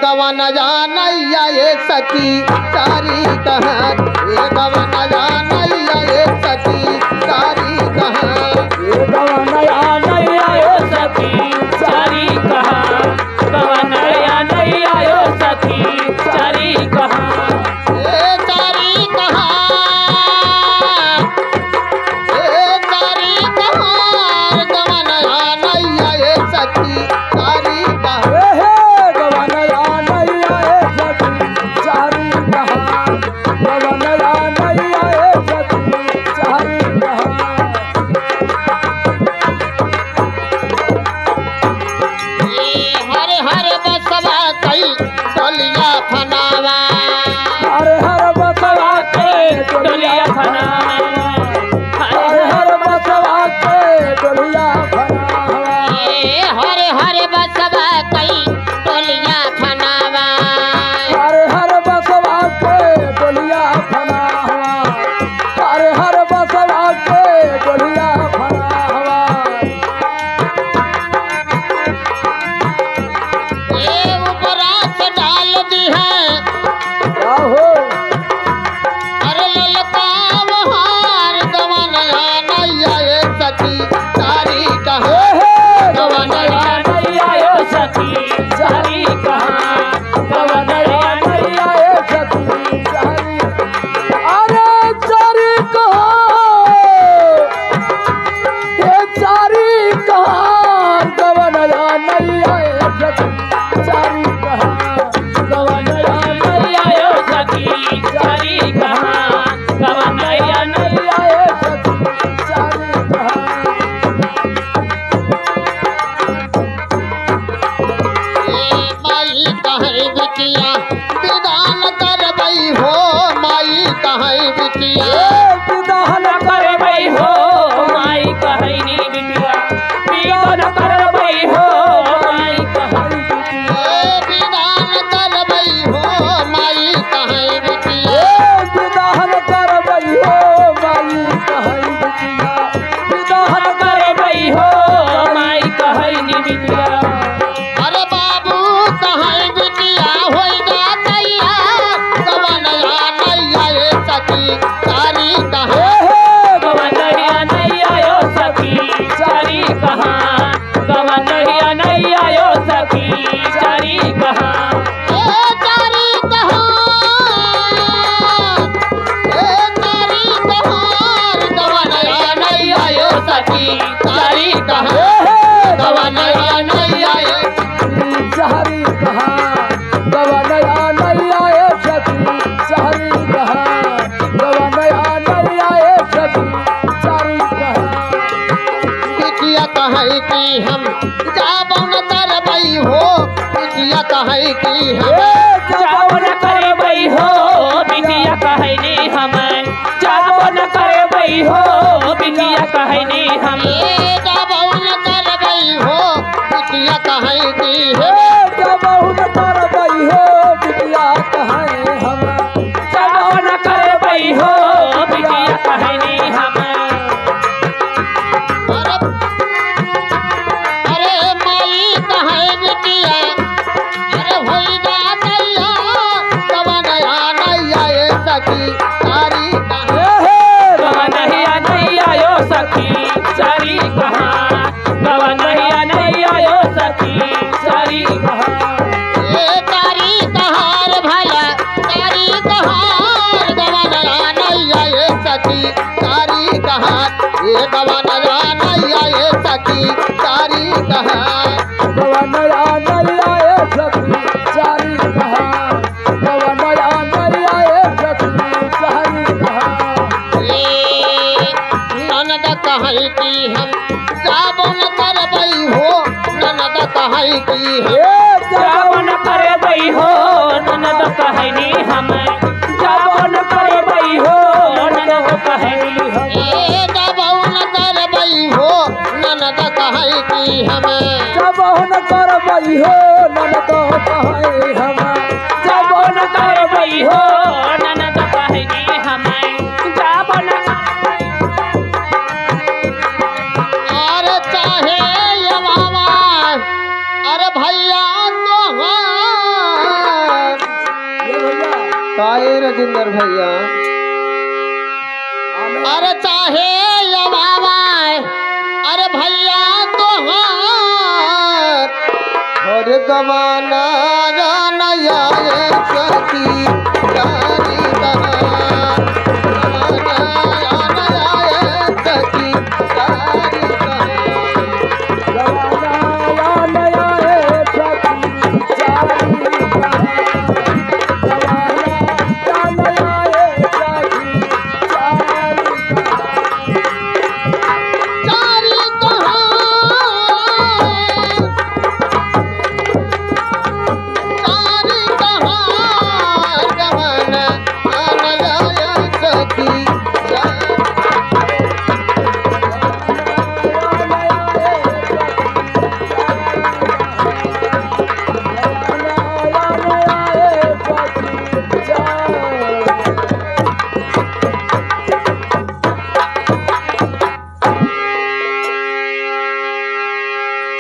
गवन जानैया ये सखी चारी कहाँ, ये गवन जानैया ये सखी चारी कहाँ, ये गवन जानैया ये सखी चारी कहाँ, गवन जानैया ये सखी चारी कहाँ, ये चारी कहाँ, ये चारी कहाँ, गवन जानैया ये सखी चारी कहाँ, गवन जानैया ये सखी चारी कहाँ, गवन जानैया ये सखी चारी कहाँ। ये हर हर बसवा कई डोलिया फनावा, हर हर बसवा के डोलिया फनावा, हर हर बसवा के डोलिया फनावा, ये हर हर बसवा कई डोलिया फनावा, हर हर बसवा के डोलिया फनावा, हर हर बसवा के डोलिया फनावा। ये ऊपरा से डाल दी है क्या हो अरे ललका बहार, गवन जानैया ये सखी चारी कहाँ, गवन जानैया ये सखी चारी कहाँ, गवन जानैया ये सखी चारी, अरे चारी कहाँ, ये चारी कहाँ, गवन जानैया ये सखी चारी कहाँ, गवन जानैया ये सखी चारी कहाँ, गवन जानैया ये सखी चारी कहाँ। ये माई कहीं बिटिया विदान करबई हो, माई कहीं बिटिया विधान करबई हो, माई कहनी बिटिया विधान करबई हो, माई कहनी बिटिया ये विदान करबई हो, माई कहीं बिटिया विधान करबई हो, माई कहनी बिटिया विधान करबई हो, माई कहनी बिटिया। अरे बाबू कहीं बिटिया होई जातैया, गवन जानैया ये सखी चारी कहाँ, गवन जानैया यो सखी चारी कहाँ, गवन जानैया यो सखी चारी कहाँ। ये चारी कहाँ, ये चारी कहाँ, गवन जानैया ये सखी चारी कहाँ, गवन जानैया ये चारी कहाँ, गवन जानैया ये सखी चारी कहाँ, गवन जानैया ये सखी चारी कहाँ। बिटिया कहे कि हम जाबन करबई हो, बिटिया कहे कि हम जावन करबई हो, बिटिया कहनी हमें जावन करबई हो, बिटिया कहनी हम ये जाबन करबई हो, बिटिया कहे कि जावन करबई हो, बिटिया कहनी हम जावन करबई हो, बिटिया कहनी हम। अरे अरे माई कहे बिटिया अरे होई जातैया, गवन जानैया ये सखी चारी कहाँ, गवन जानैया यो सखी चारी कहाँ, गवन जानैया यो सखी चारी कहाँ। ये चारी कहार भला चारी कहार, गवन जानैया ये सखी चारी कहार, ये गवन जानैया ये सखी चारी कहार, गवन जानैया ये सखी चारी कहाँ, गवन जानैया ये सखी चारी कहाँ। ये ननद कहे कि हम जाबन करबई हो, ननद कहे कि हम जावन करबई हो, ननद कहनी हमें जावन करबई हो, ननद कहनी हम ये जाबन करबई हो, ननद कहे कि हमें जावन करबई हो, ननद कहनी हम जावन करबई हो, ननद कहनी हमें जावन अरे चाहे ये मामा अरे भैया तो हाँ जोगिंदर भैया अरे चाहे ये बाबा अरे भैया तो हाथ और गवाना जाना ये सखी